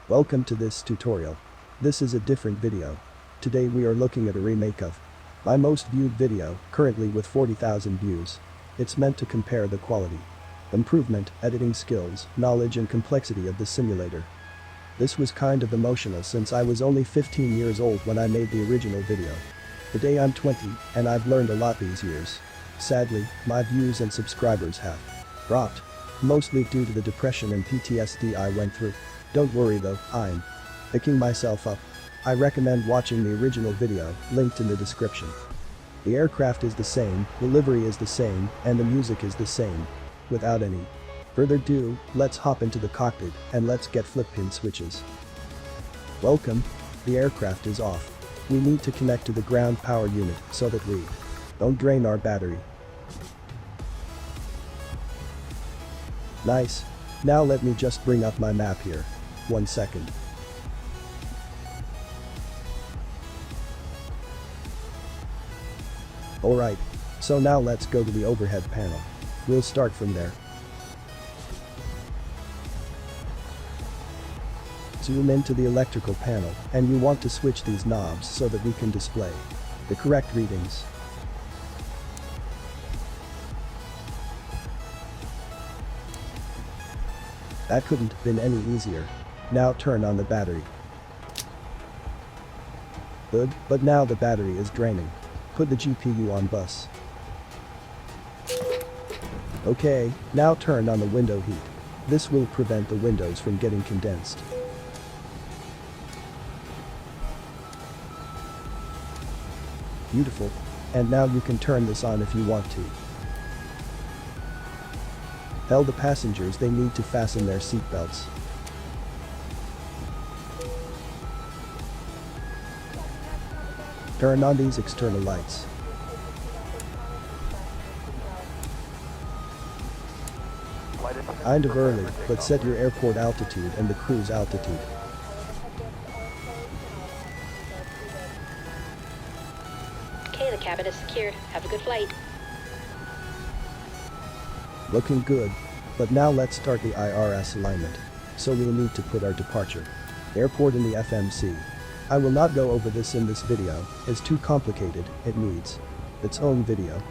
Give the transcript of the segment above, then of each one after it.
Welcome to this tutorial. This is a different video. Today we are looking at a remake of my most viewed video, currently with 40,000 views. It's meant to compare the quality, improvement, editing skills, knowledge and complexity of the simulator. This was kind of emotional since I was only 15 years old when I made the original video. Today I'm 20, and I've learned a lot these years. Sadly, my views and subscribers have dropped, mostly due to the depression and PTSD I went through. Don't worry though, I'm picking myself up. I recommend watching the original video, linked in the description. The aircraft is the same, the livery is the same, and the music is the same. Without any further ado, let's hop into the cockpit and let's get flip-pin switches. Welcome. The aircraft is off. We need to connect to the ground power unit so that we don't drain our battery. Nice. Now let me just bring up my map here. 1 second. Alright. So now let's go to the overhead panel. We'll start from there. Zoom into the electrical panel, and you want to switch these knobs so that we can display the correct readings. That couldn't have been any easier. Now turn on the battery. Good, but now the battery is draining. Put the GPU on bus. Okay, now turn on the window heat. This will prevent the windows from getting condensed. Beautiful. And now you can turn this on if you want to. Tell the passengers they need to fasten their seatbelts. Turn on these external lights. Kind of early, but set your airport altitude and the cruise altitude. Okay, the cabin is secured. Have a good flight. Looking good. But now let's start the IRS alignment. So we'll need to put our departure airport in the FMC. I will not go over this in this video, it's too complicated, it needs its own video.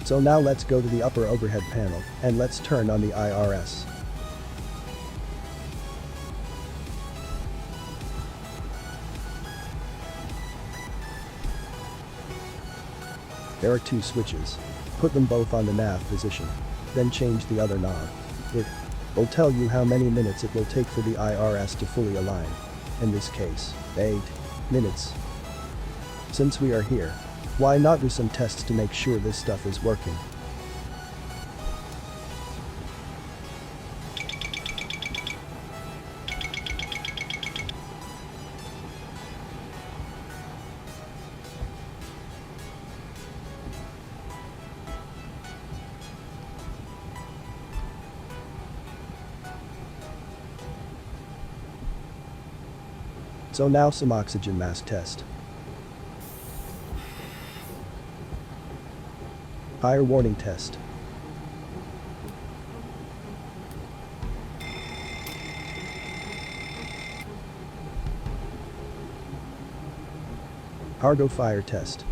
So now let's go to the upper overhead panel, and let's turn on the IRS. There are two switches. Put them both on the nav position. Then change the other knob. It will tell you how many minutes it will take for the IRS to fully align. In this case, 8 minutes. Since we are here, why not do some tests to make sure this stuff is working? So now some oxygen mask test. Fire warning test. Cargo fire test.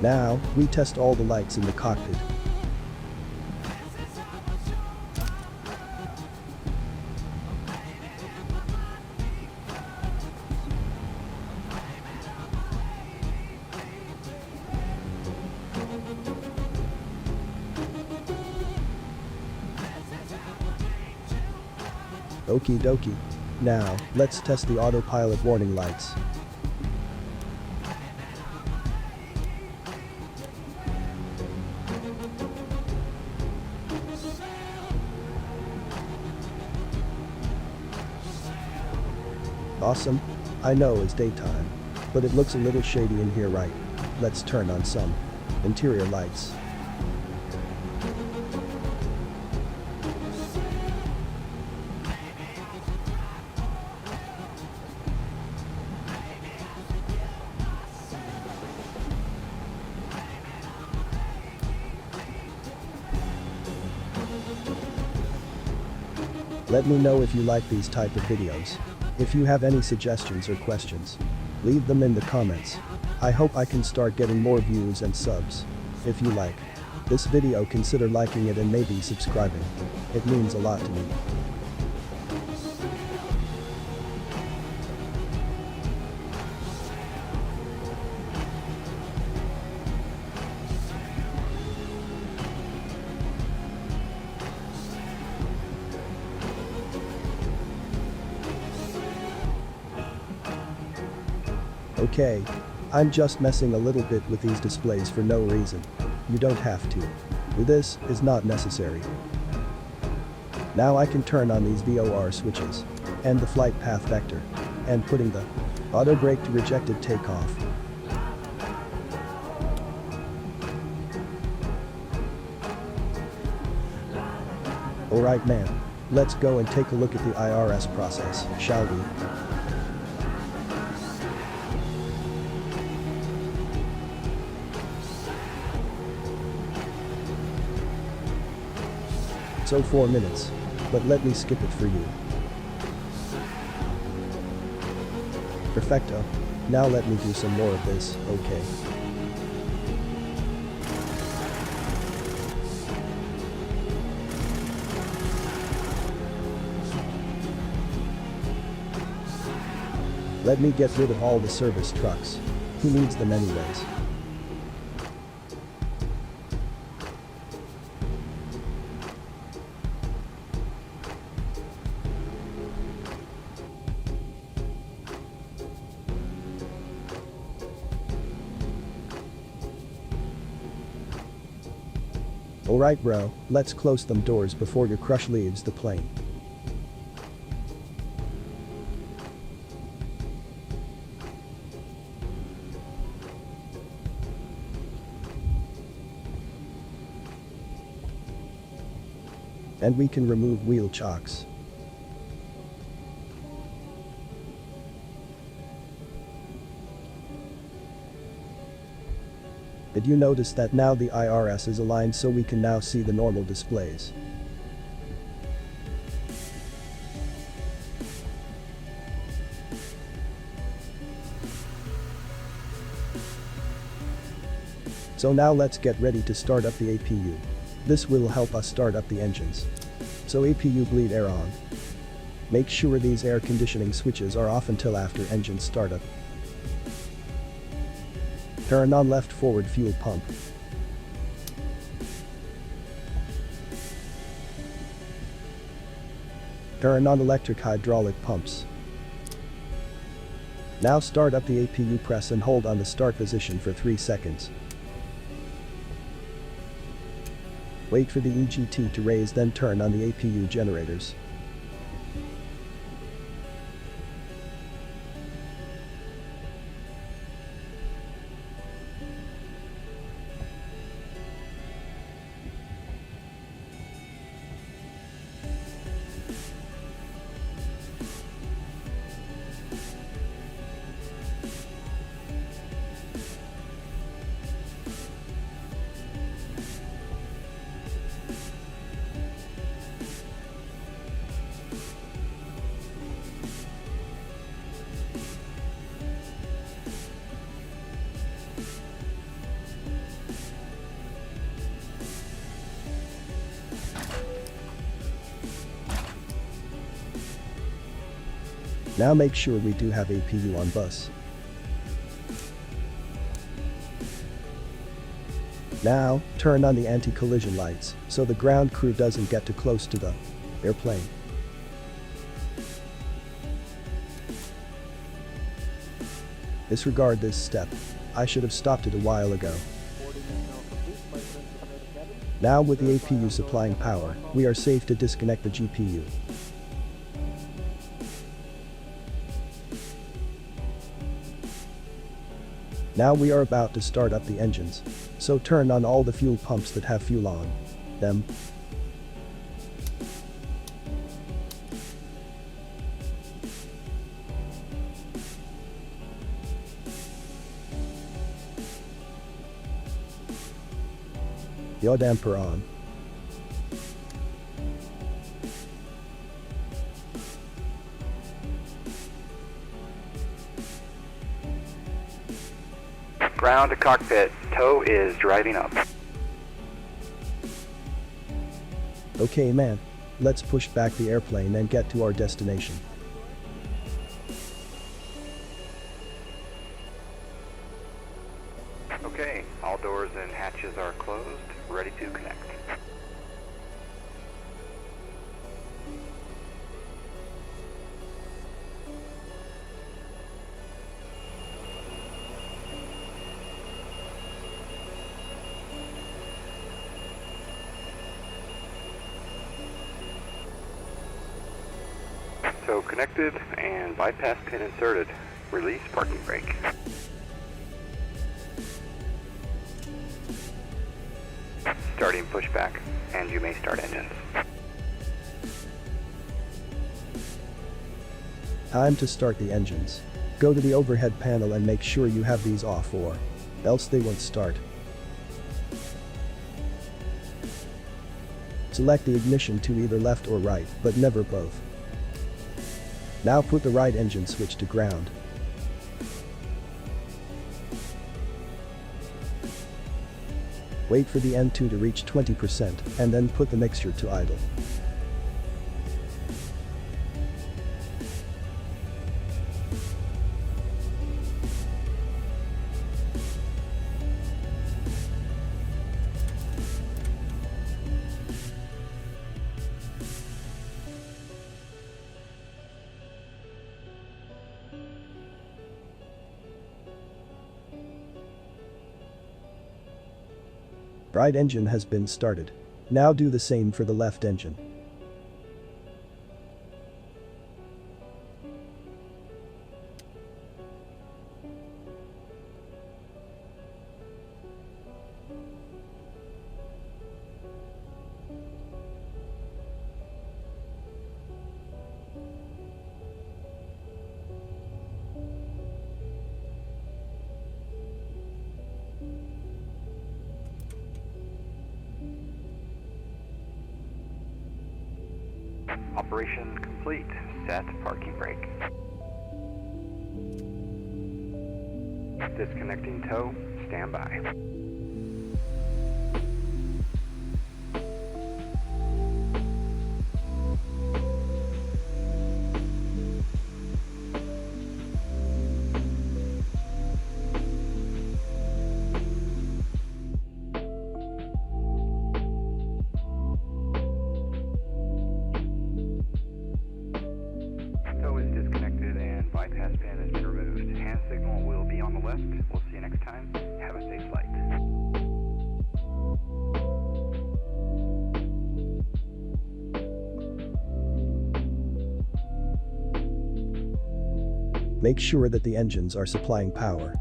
Now, we test all the lights in the cockpit. Okie dokie. Now, let's test the autopilot warning lights. Awesome? I know it's daytime, but it looks a little shady in here, right? Let's turn on some interior lights. Let me know if you like these type of videos. If you have any suggestions or questions, leave them in the comments. I hope I can start getting more views and subs. If you like this video, consider liking it and maybe subscribing. It means a lot to me. Okay, I'm just messing a little bit with these displays for no reason. You don't have to. This is not necessary. Now I can turn on these VOR switches and the flight path vector and putting the auto brake to rejected takeoff. Alright man, let's go and take a look at the IRS process, shall we? So 4 minutes, but let me skip it for you. Perfecto. Now let me do some more of this, okay? Let me get rid of all the service trucks. Who needs them anyways? Alright bro, let's close them doors before your crush leaves the plane. And we can remove wheel chocks. Did you notice that now the IRS is aligned so we can now see the normal displays? So now let's get ready to start up the APU. This will help us start up the engines. So APU bleed air on. Make sure these air conditioning switches are off until after engine startup. Turn on left forward fuel pump. Turn on electric hydraulic pumps. Now start up the APU, press and hold on the start position for 3 seconds. Wait for the EGT to raise, then turn on the APU generators. Now make sure we do have APU on bus. Now, turn on the anti-collision lights, so the ground crew doesn't get too close to the airplane. Disregard this step. I should have stopped it a while ago. Now with the APU supplying power, we are safe to disconnect the GPU. Now we are about to start up the engines. So turn on all the fuel pumps that have fuel on them. Yaw damper on. Ground to cockpit. Tow is driving up. Okay man. Let's push back the airplane and get to our destination. Okay, all doors and hatches are closed. Ready to connect. So connected and bypass pin inserted. Release parking brake. Starting pushback, and you may start engines. Time to start the engines. Go to the overhead panel and make sure you have these off or else they won't start. Select the ignition to either left or right, but never both. Now put the right engine switch to ground. Wait for the N2 to reach 20% and then put the mixture to idle. Right engine has been started. Now do the same for the left engine. Operation complete. Set parking brake. Disconnecting tow. Stand by. Tow is disconnected and bypass pin has been removed. Hand signal will be on the left. We'll see you next time. Have a safe flight. Make sure that the engines are supplying power.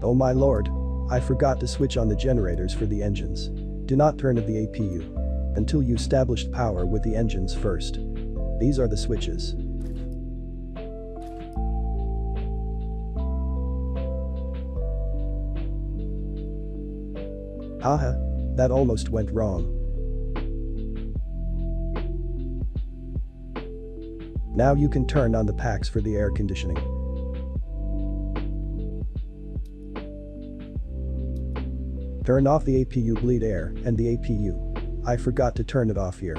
Oh my lord, I forgot to switch on the generators for the engines. Do not turn off the APU until you established power with the engines first. These are the switches. Haha, that almost went wrong. Now you can turn on the packs for the air conditioning. Turn off the APU bleed air and the APU. I forgot to turn it off here.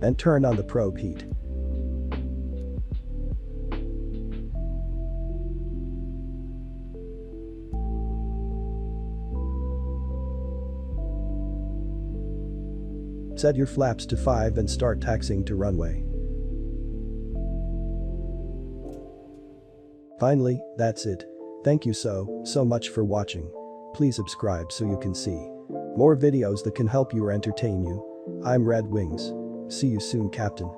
And turn on the probe heat. Set your flaps to 5 and start taxiing to runway. Finally, that's it. Thank you so much for watching. Please subscribe so you can see more videos that can help you or entertain you. I'm Red Wings. See you soon, Captain.